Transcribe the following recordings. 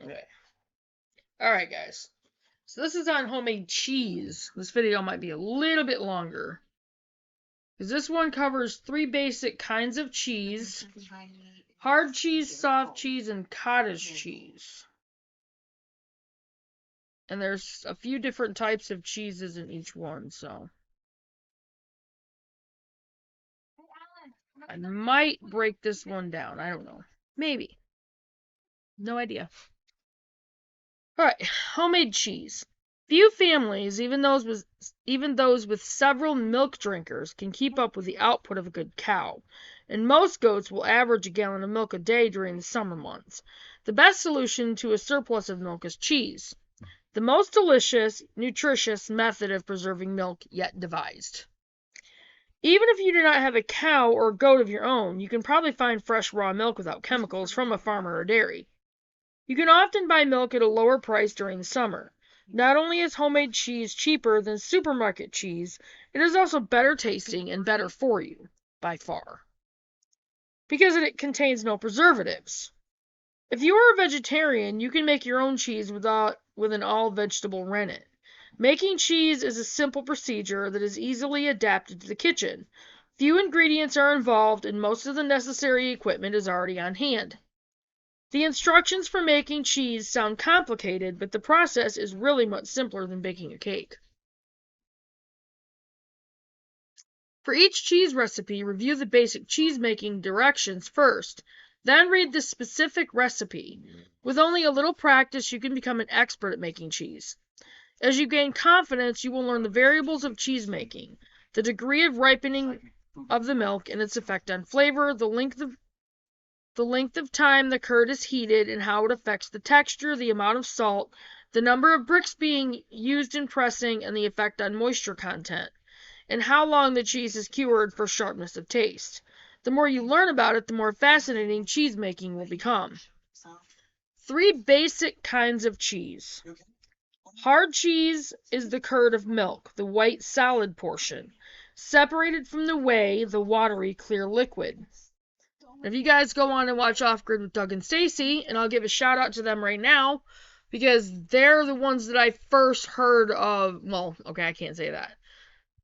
Okay. Alright, guys. So this is on homemade cheese. This video might be a little bit longer, because this one covers 3 basic kinds of cheese: hard cheese, soft cheese, and cottage cheese. And there's a few different types of cheeses in each one, so I might break this one down. I don't know. Maybe. No idea. Alright, homemade cheese. Few families, even those with several milk drinkers, can keep up with the output of a good cow, and most goats will average a gallon of milk a day during the summer months. The best solution to a surplus of milk is cheese, the most delicious, nutritious method of preserving milk yet devised. Even if you do not have a cow or a goat of your own, you can probably find fresh raw milk without chemicals from a farmer or dairy. You can often buy milk at a lower price during the summer. Not only is homemade cheese cheaper than supermarket cheese, it is also better tasting and better for you, by far, because it contains no preservatives. If you are a vegetarian, you can make your own cheese with an all-vegetable rennet. Making cheese is a simple procedure that is easily adapted to the kitchen. Few ingredients are involved, and most of the necessary equipment is already on hand. The instructions for making cheese sound complicated, but the process is really much simpler than baking a cake. For each cheese recipe, review the basic cheese-making directions first, then read the specific recipe. With only a little practice, you can become an expert at making cheese. As you gain confidence, you will learn the variables of cheese making, the degree of ripening of the milk and its effect on flavor, the length of time the curd is heated and how it affects the texture, the amount of salt, the number of bricks being used in pressing, and the effect on moisture content, and how long the cheese is cured for sharpness of taste. The more you learn about it, the more fascinating cheese making will become. 3 basic kinds of cheese. Hard cheese is the curd of milk, the white solid portion, separated from the whey, the watery clear liquid. If you guys go on and watch Off Grid with Doug and Stacy, and I'll give a shout out to them right now, because they're the ones that I first heard of. Well, okay, I can't say that.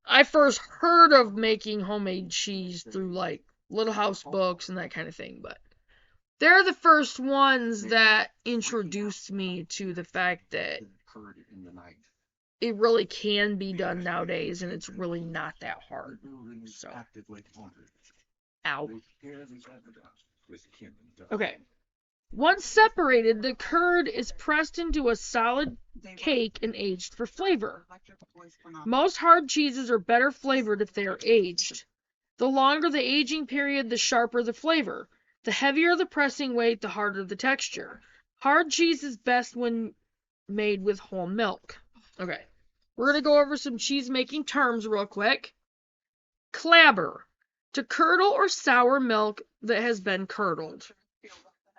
I first heard of making homemade cheese through like Little House books and that kind of thing, but they're the first ones that introduced me to the fact that it really can be done nowadays, and it's really not that hard. So, ow. Okay. Once separated, the curd is pressed into a solid cake and aged for flavor. Most hard cheeses are better flavored if they are aged. The longer the aging period, the sharper the flavor. The heavier the pressing weight, the harder the texture. Hard cheese is best when made with whole milk. Okay. We're going to go over some cheese making terms real quick. Clabber. To curdle or sour milk that has been curdled.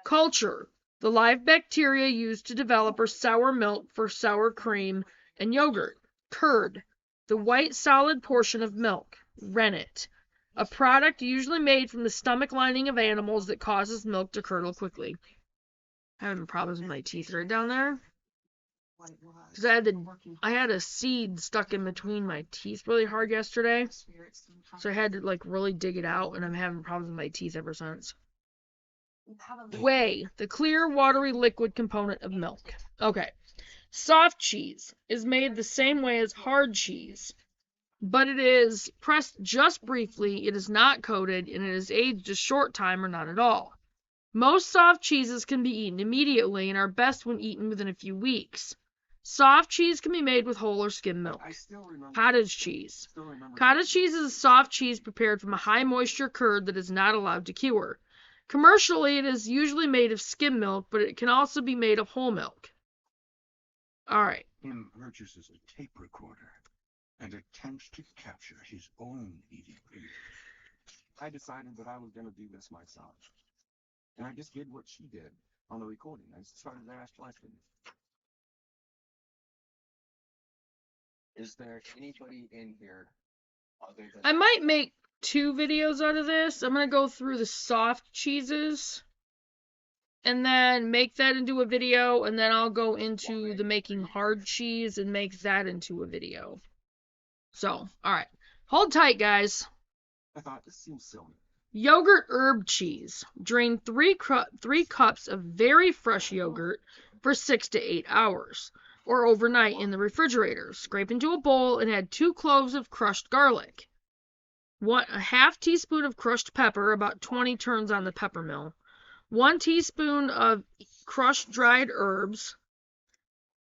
Culture. The live bacteria used to develop or sour milk for sour cream and yogurt. Curd. The white solid portion of milk. Rennet. A product usually made from the stomach lining of animals that causes milk to curdle quickly. I'm having problems with my teeth right down there. Because I had a seed stuck in between my teeth really hard yesterday. So I had to like really dig it out, and I'm having problems with my teeth ever since. Whey, the clear, watery liquid component of milk. Okay. Soft cheese is made the same way as hard cheese, but it is pressed just briefly, it is not coated, and it is aged a short time or not at all. Most soft cheeses can be eaten immediately and are best when eaten within a few weeks. Soft cheese can be made with whole or skim milk. Cottage cheese. Cottage cheese is a soft cheese prepared from a high moisture curd that is not allowed to cure. Commercially, it is usually made of skim milk, but it can also be made of whole milk. Alright. Him purchases a tape recorder and attempts to capture his own eating. I decided that I was going to do this myself. And I just did what she did on the recording. I started to ask questions. Is there anybody in here other than... I might make 2 videos out of this. I'm going to go through the soft cheeses and then make that into a video, and then I'll go into the making hard cheese and make that into a video. So, alright. Hold tight, guys. I thought this seems silly. Yogurt herb cheese. Drain 3 cups of very fresh yogurt for 6 to 8 hours, or overnight in the refrigerator. Scrape into a bowl and add 2 cloves of crushed garlic, a half teaspoon of crushed pepper, about 20 turns on the pepper mill, 1 teaspoon of crushed dried herbs,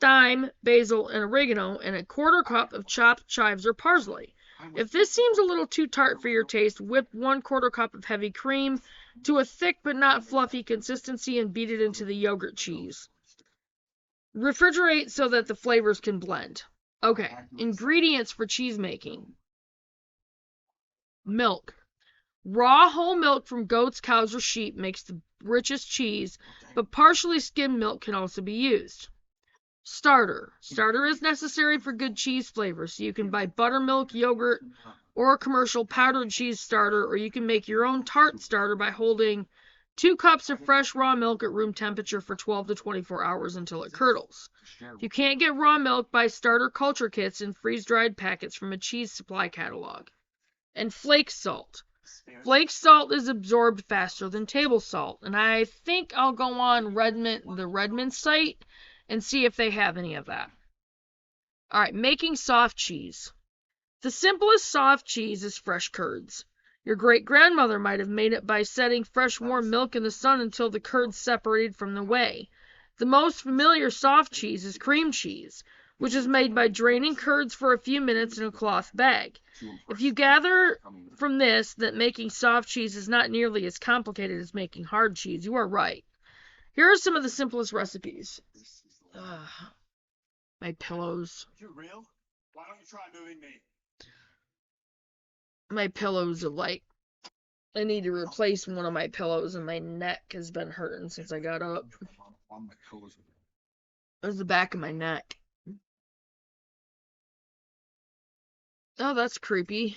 thyme, basil, and oregano, and a quarter cup of chopped chives or parsley. If this seems a little too tart for your taste, whip 1/4 cup of heavy cream to a thick but not fluffy consistency and beat it into the yogurt cheese. Refrigerate so that the flavors can blend. Okay, ingredients for cheese making. Milk. Raw whole milk from goats, cows, or sheep makes the richest cheese, but partially skimmed milk can also be used. Starter. Starter is necessary for good cheese flavor, so you can buy buttermilk, yogurt, or a commercial powdered cheese starter, or you can make your own tart starter by holding 2 cups of fresh raw milk at room temperature for 12 to 24 hours until it curdles. If you can't get raw milk, buy starter culture kits and freeze-dried packets from a cheese supply catalog. And flake salt. Flake salt is absorbed faster than table salt, and I think I'll go on the Redmond site and see if they have any of that. Alright, making soft cheese. The simplest soft cheese is fresh curds. Your great-grandmother might have made it by setting fresh warm milk in the sun until the curds separated from the whey. The most familiar soft cheese is cream cheese, which is made by draining curds for a few minutes in a cloth bag. If you gather from this that making soft cheese is not nearly as complicated as making hard cheese, you are right. Here are some of the simplest recipes. My pillows. You real? Why don't you try moving me? My pillows are like, I need to replace one of my pillows, and my neck has been hurting since I got up. It was the back of my neck. Oh, that's creepy.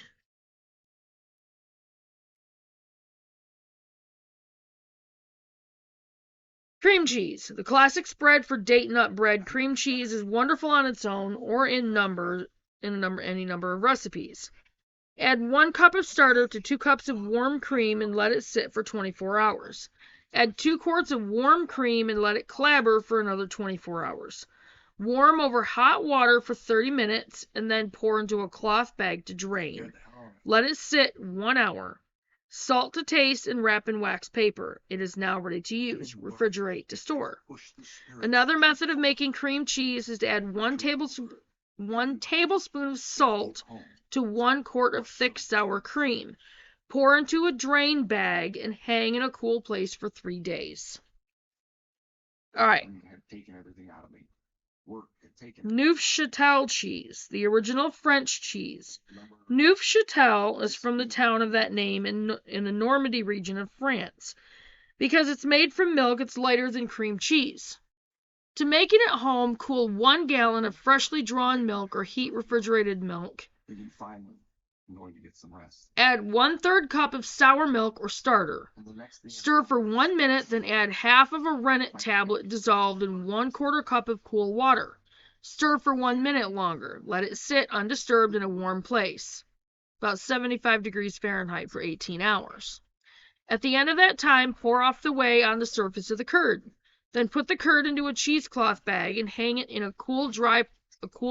Cream cheese. The classic spread for date nut bread. Cream cheese is wonderful on its own or in any number of recipes. Add 1 cup of starter to 2 cups of warm cream and let it sit for 24 hours. Add 2 quarts of warm cream and let it clabber for another 24 hours. Warm over hot water for 30 minutes and then pour into a cloth bag to drain. Let it sit 1 hour. Salt to taste and wrap in wax paper. It is now ready to use. Refrigerate to store. Another method of making cream cheese is to add 1 tablespoon of salt to 1 quart of thick sour cream. Pour into a drain bag and hang in a cool place for 3 days. Alright. Neufchâtel cheese, the original French cheese. Neufchâtel is from the town of that name in the Normandy region of France. Because it's made from milk, it's lighter than cream cheese. To make it at home, cool 1 gallon of freshly drawn milk or heat refrigerated milk. I'm going to get some rest. Add 1/3 cup of sour milk or starter. Stir for 1 minute, then add half of a rennet tablet dissolved in 1/4 cup of cool water. Stir for 1 minute longer. Let it sit undisturbed in a warm place, about 75 degrees Fahrenheit, for 18 hours. At the end of that time, pour off the whey on the surface of the curd. Then put the curd into a cheesecloth bag and hang it in a cool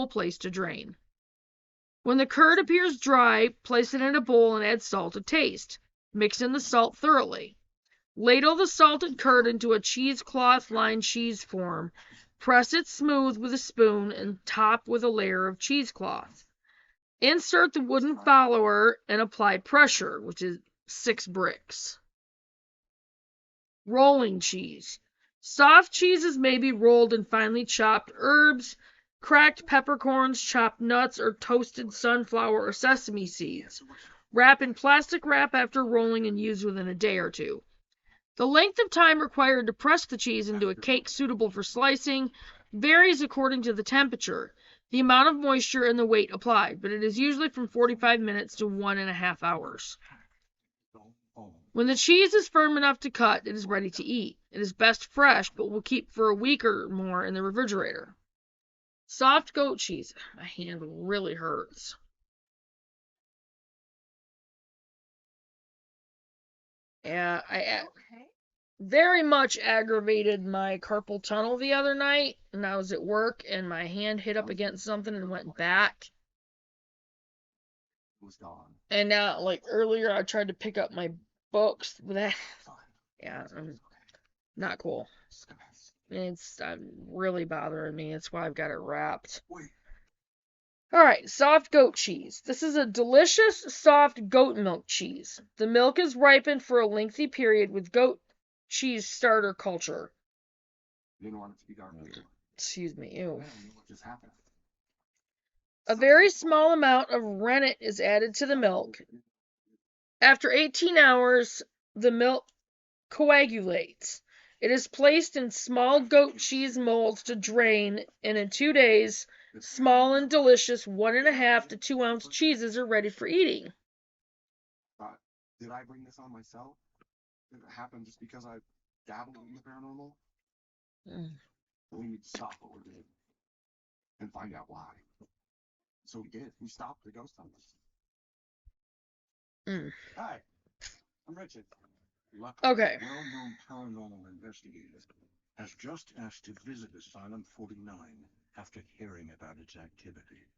place to drain. When the curd appears dry, place it in a bowl and add salt to taste. Mix in the salt thoroughly. Ladle the salted curd into a cheesecloth-lined cheese form. Press it smooth with a spoon and top with a layer of cheesecloth. Insert the wooden follower and apply pressure, which is 6 bricks. Rolling cheese. Soft cheeses may be rolled in finely chopped herbs, cracked peppercorns, chopped nuts, or toasted sunflower or sesame seeds. Wrap in plastic wrap after rolling and use within a day or 2. The length of time required to press the cheese into a cake suitable for slicing varies according to the temperature, the amount of moisture, and the weight applied, but it is usually from 45 minutes to 1.5 hours. When the cheese is firm enough to cut, it is ready to eat. It is best fresh, but will keep for a week or more in the refrigerator. Soft goat cheese. My hand really hurts. Yeah, I very much aggravated my carpal tunnel the other night, and I was at work, and my hand hit up against something and went back. Was gone. And now, like earlier, I tried to pick up my books, but that, yeah, not cool. It's really bothering me. That's why I've got it wrapped. Alright, soft goat cheese. This is a delicious, soft goat milk cheese. The milk is ripened for a lengthy period with goat cheese starter culture. You didn't want it to be dark. Excuse me, ew. What just happened? A very small amount of rennet is added to the milk. After 18 hours, the milk coagulates. It is placed in small goat cheese molds to drain, and in 2 days, small and delicious 1.5 to 2 ounce cheeses are ready for eating. Did I bring this on myself? Did it happen just because I dabbled in the paranormal? We need to stop what we're doing and find out why. So we did. We stopped the ghost hunters. Hi, I'm Richard. Okay. Well-known paranormal investigator has just asked to visit Asylum 49 after hearing about its activity.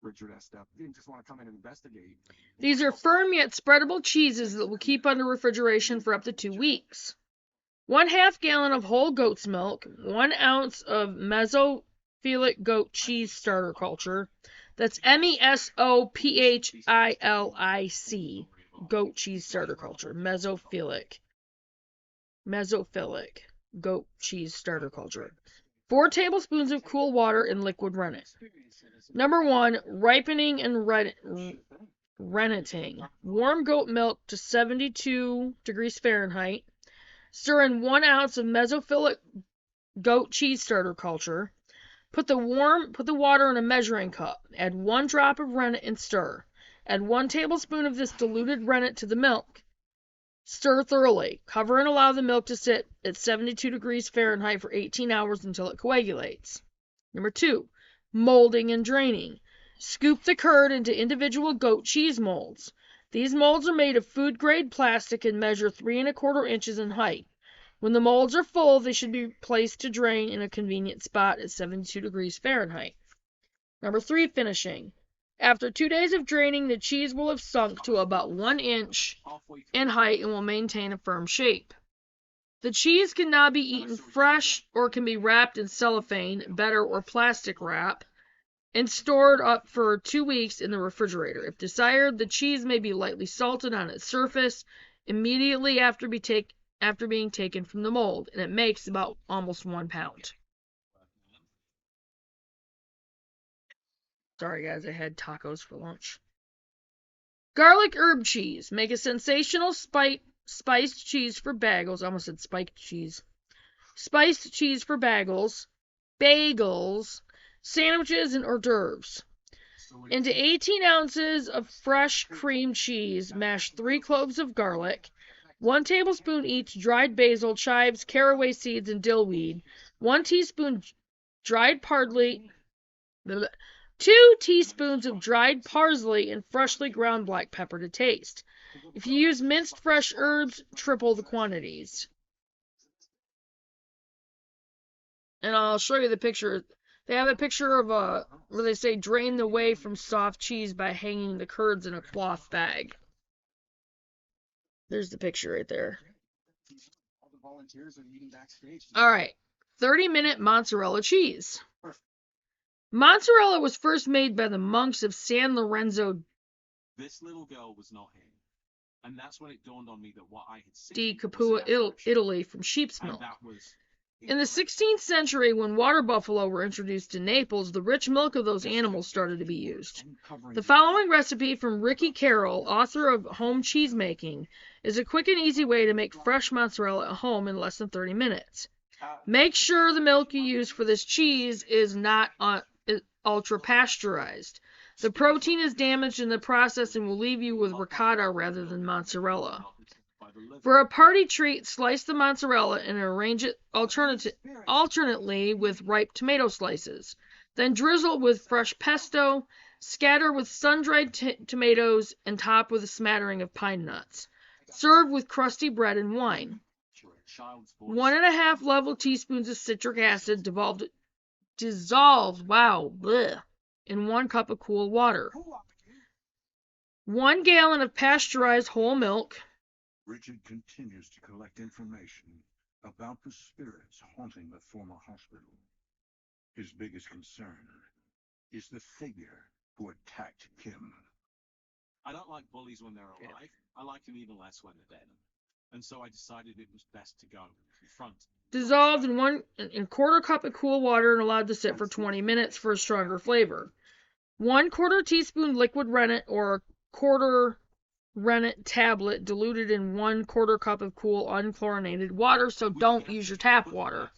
Richard asked up. Didn't just want to come in and investigate. These are firm yet spreadable cheeses that will keep under refrigeration for up to 2 weeks. 1/2 gallon of whole goat's milk, 1 ounce of mesophilic goat cheese starter culture. That's mesophilic goat cheese starter culture. Mesophilic goat cheese starter culture. 4 tablespoons of cool water and liquid rennet. Number 1, ripening and renneting. Warm goat milk to 72 degrees Fahrenheit. Stir in 1 ounce of mesophilic goat cheese starter culture. Put the water in a measuring cup. Add 1 drop of rennet and stir. Add 1 tablespoon of this diluted rennet to the milk. Stir thoroughly. Cover and allow the milk to sit at 72 degrees Fahrenheit for 18 hours until it coagulates. Number 2, molding and draining. Scoop the curd into individual goat cheese molds. These molds are made of food-grade plastic and measure 3¼ inches in height. When the molds are full, they should be placed to drain in a convenient spot at 72 degrees Fahrenheit. Number 3, finishing. After 2 days of draining, the cheese will have sunk to about 1 inch in height and will maintain a firm shape. The cheese can now be eaten fresh or can be wrapped in cellophane, better, or plastic wrap and stored up for 2 weeks in the refrigerator. If desired, the cheese may be lightly salted on its surface immediately after being taken from the mold, and it makes about almost 1 pound. Sorry guys, I had tacos for lunch. Garlic herb cheese. Make a sensational spiced cheese for bagels. I almost said spiked cheese. Spiced cheese for bagels, sandwiches, and hors d'oeuvres. Into 18 ounces of fresh cream cheese, mash 3 cloves of garlic, 1 tablespoon each dried basil, chives, caraway seeds, and dillweed, 1 teaspoon dried parsley, 2 teaspoons of dried parsley, and freshly ground black pepper to taste. If you use minced fresh herbs, triple the quantities. And I'll show you the picture. They have a picture of where they say drain the whey from soft cheese by hanging the curds in a cloth bag. There's the picture right there. Alright, 30-minute mozzarella cheese. Mozzarella was first made by the monks of San Lorenzo. This little girl was not him. And that's when it dawned on me that what I had seen di Capua, Italy, from sheep's milk. In the 16th century, when water buffalo were introduced to Naples, the rich milk of those animals started to be used. The following recipe from Ricky Carroll, author of Home Cheese Making, is a quick and easy way to make fresh mozzarella at home in less than 30 minutes. Make sure the milk you use for this cheese is not ultra pasteurized. The protein is damaged in the process and will leave you with ricotta rather than mozzarella. For a party treat, slice the mozzarella and arrange it alternately with ripe tomato slices. Then drizzle with fresh pesto, scatter with sun-dried tomatoes, and top with a smattering of pine nuts. Serve with crusty bread and wine. 1.5 level teaspoons of citric acid dissolved in 1 cup of cool water. 1 gallon of pasteurized whole milk. Richard continues to collect information about the spirits haunting the former hospital. His biggest concern is the figure who attacked Kim. I don't like bullies when they're alive. I like them even less when they're dead. And so I decided it was best to go confront. Dissolved in 1/4 cup of cool water and allowed to sit for 20 minutes for a stronger flavor. 1/4 teaspoon liquid rennet or 1/4 rennet tablet diluted in 1/4 cup of cool unchlorinated water, so don't use your tap water.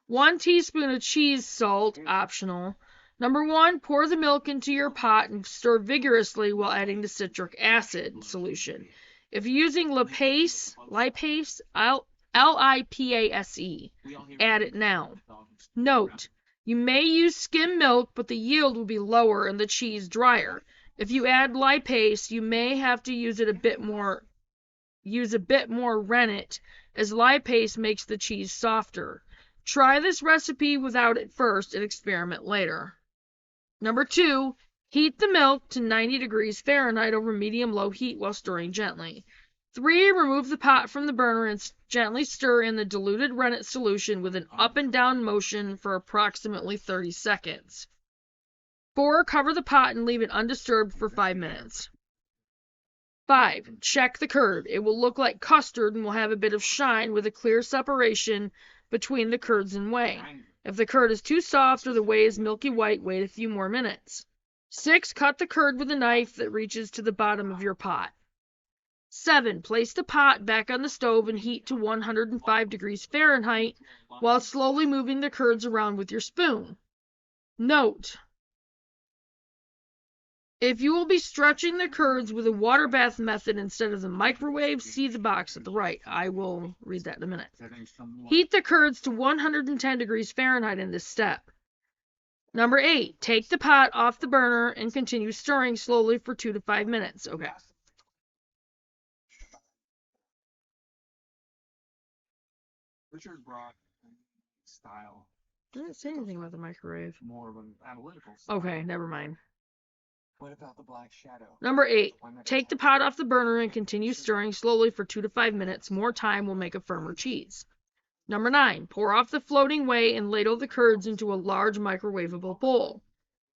1 teaspoon of cheese salt, optional. Number 1, pour the milk into your pot and stir vigorously while adding the citric acid solution. If you're using lipase, Lipase, add it now. Note, you may use skim milk, but the yield will be lower and the cheese drier. If you add lipase, you may have to use a bit more rennet, as lipase makes the cheese softer. Try this recipe without it first and experiment later. Number 2, heat the milk to 90 degrees Fahrenheit over medium-low heat while stirring gently. 3, remove the pot from the burner and gently stir in the diluted rennet solution with an up and down motion for approximately 30 seconds. 4, cover the pot and leave it undisturbed for 5 minutes. 5, check the curd. It will look like custard and will have a bit of shine with a clear separation between the curds and whey. If the curd is too soft or the whey is milky white, wait a few more minutes. 6, cut the curd with a knife that reaches to the bottom of your pot. 7, place the pot back on the stove and heat to 105 degrees Fahrenheit while slowly moving the curds around with your spoon. Note, if you will be stretching the curds with a water bath method instead of the microwave, see the box at the right. I will read that in a minute. Heat the curds to 110 degrees Fahrenheit in this step. Number 8, take the pot off the burner and continue stirring slowly for 2 to 5 minutes. Okay. Richard brought style. Didn't say anything about the microwave. More of an analytical style. Okay, never mind. What about the black shadow? Number 8, take the pot off the burner and continue stirring slowly for 2 to 5 minutes. More time will make a firmer cheese. Number 9, pour off the floating whey and ladle the curds into a large microwavable bowl.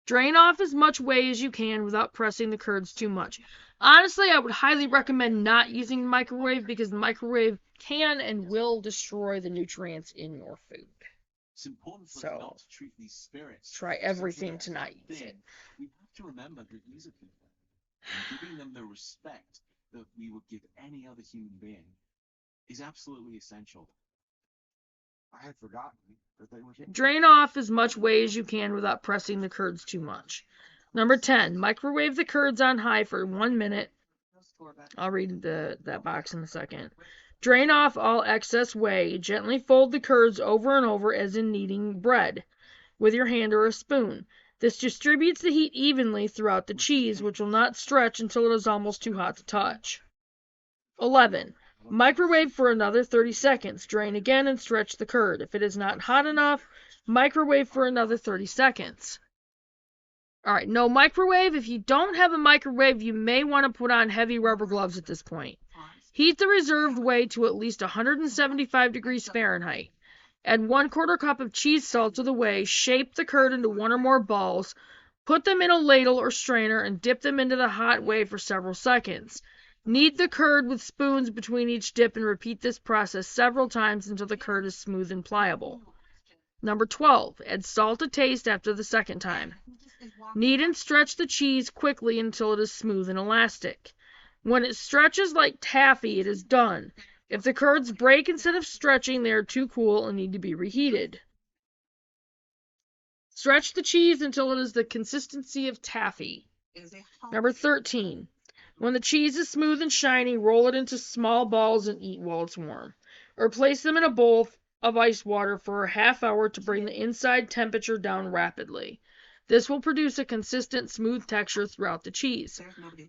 Drain off as much whey as you can without pressing the curds too much. Honestly, I would highly recommend not using the microwave because the microwave can and will destroy the nutrients in your food. It's important for us So, not to treat these spirits. try everything to not use it. We have to remember that these are people, and giving them the respect that we would give any other human being is absolutely essential. I had forgotten that they were. Drain off as much whey as you can without pressing the curds too much. Number 10, microwave the curds on high for 1 minute. I'll read that box in a second. Drain off all excess whey. Gently fold the curds over and over as in kneading bread with your hand or a spoon. This distributes the heat evenly throughout the cheese, which will not stretch until it is almost too hot to touch. 11. Microwave for another 30 seconds. Drain again and stretch the curd. If it is not hot enough, microwave for another 30 seconds. Alright, no microwave. If you don't have a microwave, you may want to put on heavy rubber gloves at this point. Heat the reserved whey to at least 175 degrees Fahrenheit. Add 1/4 cup of cheese salt to the whey. Shape the curd into 1 or more balls. Put them in a ladle or strainer and dip them into the hot whey for several seconds. Knead the curd with spoons between each dip and repeat this process several times until the curd is smooth and pliable. Number 12. Add salt to taste after the second time. Knead and stretch the cheese quickly until it is smooth and elastic. When it stretches like taffy, it is done. If the curds break instead of stretching, they are too cool and need to be reheated. Stretch the cheese until it is the consistency of taffy. Number 13. When the cheese is smooth and shiny, roll it into small balls and eat while it's warm. Or place them in a bowl of ice water for a half hour to bring the inside temperature down rapidly. This will produce a consistent, smooth texture throughout the cheese.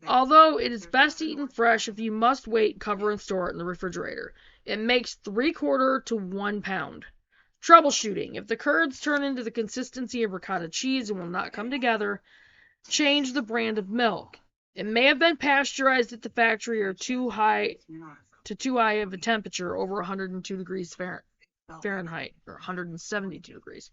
Although it is best eaten fresh, if you must wait, cover and store it in the refrigerator. It makes 3/4 to 1 pound. Troubleshooting. If the curds turn into the consistency of ricotta cheese and will not come together, change the brand of milk. It may have been pasteurized at the factory or too high of a temperature, over 102 degrees Fahrenheit, or 172 degrees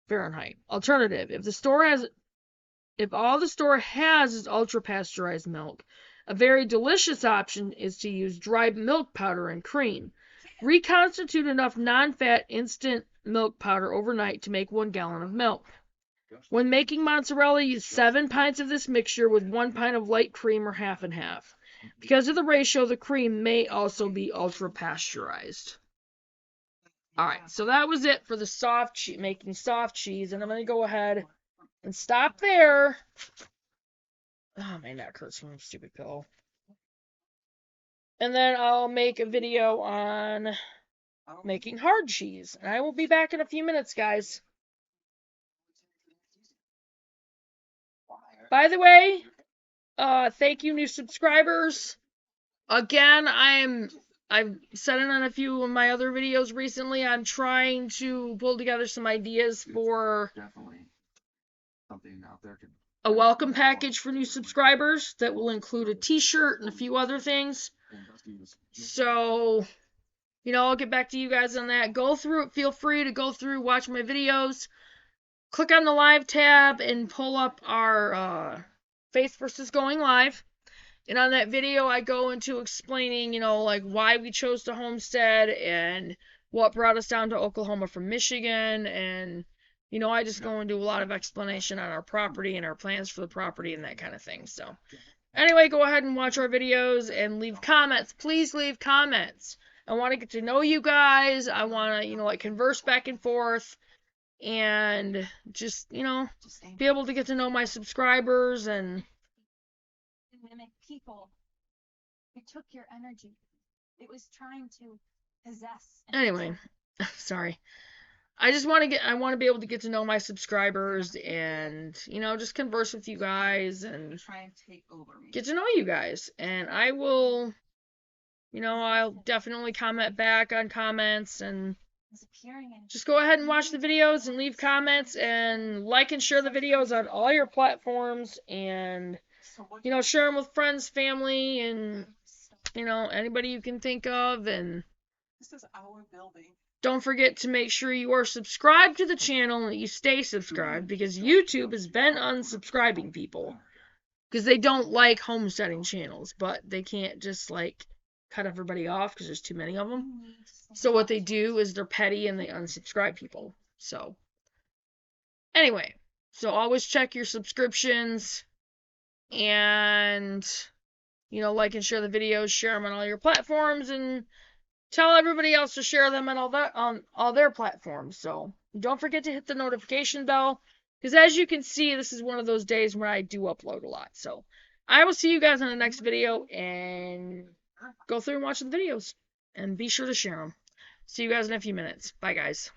Fahrenheit. Alternative. If all the store has is ultra pasteurized milk, a very delicious option is to use dry milk powder and cream. Reconstitute enough non-fat instant milk powder overnight to make 1 gallon of milk. When making mozzarella, use 7 pints of this mixture with 1 pint of light cream or half and half. Because of the ratio, the cream may also be ultra pasteurized. Alright, so that was it for the making soft cheese, and I'm going to go ahead and stop there. Oh, my neck hurts from a stupid pill. And then I'll make a video on making hard cheese. And I will be back in a few minutes, guys. By the way, thank you, new subscribers. Again, I've said it on a few of my other videos recently. I'm trying to pull together some ideas for Definitely something out there could a welcome package for new subscribers that will include a t-shirt and a few other things. So, I'll get back to you guys on that. Go through it. Feel free to go through, watch my videos. Click on the live tab and pull up our Faith versus Going Live. And on that video, I go into explaining, like why we chose to homestead and what brought us down to Oklahoma from Michigan. And, I just go into a lot of explanation on our property and our plans for the property and that kind of thing. So, anyway, go ahead and watch our videos and leave comments. Please leave comments. I want to get to know you guys. I want to, converse back and forth. And just, be able to get to know my subscribers and mimic people. It took your energy. It was trying to possess. Anyway, sorry. I want to be able to get to know my subscribers and, just converse with you guys and try and take over me. Get to know you guys. And I will, I'll definitely comment back on comments and just go ahead and watch the videos and leave comments and like and share the videos on all your platforms and, share them with friends, family, and, anybody you can think of. And this is our building. Don't forget to make sure you are subscribed to the channel and that you stay subscribed, because YouTube has been unsubscribing people because they don't like homesteading channels, but they can't just cut everybody off because there's too many of them. So what they do is they're petty and they unsubscribe people. So anyway, so always check your subscriptions and, like and share the videos, share them on all your platforms, and tell everybody else to share them on all their platforms. So don't forget to hit the notification bell, because as you can see, this is one of those days where I do upload a lot. So I will see you guys in the next video, and go through and watch the videos, and be sure to share them. See you guys in a few minutes. Bye, guys.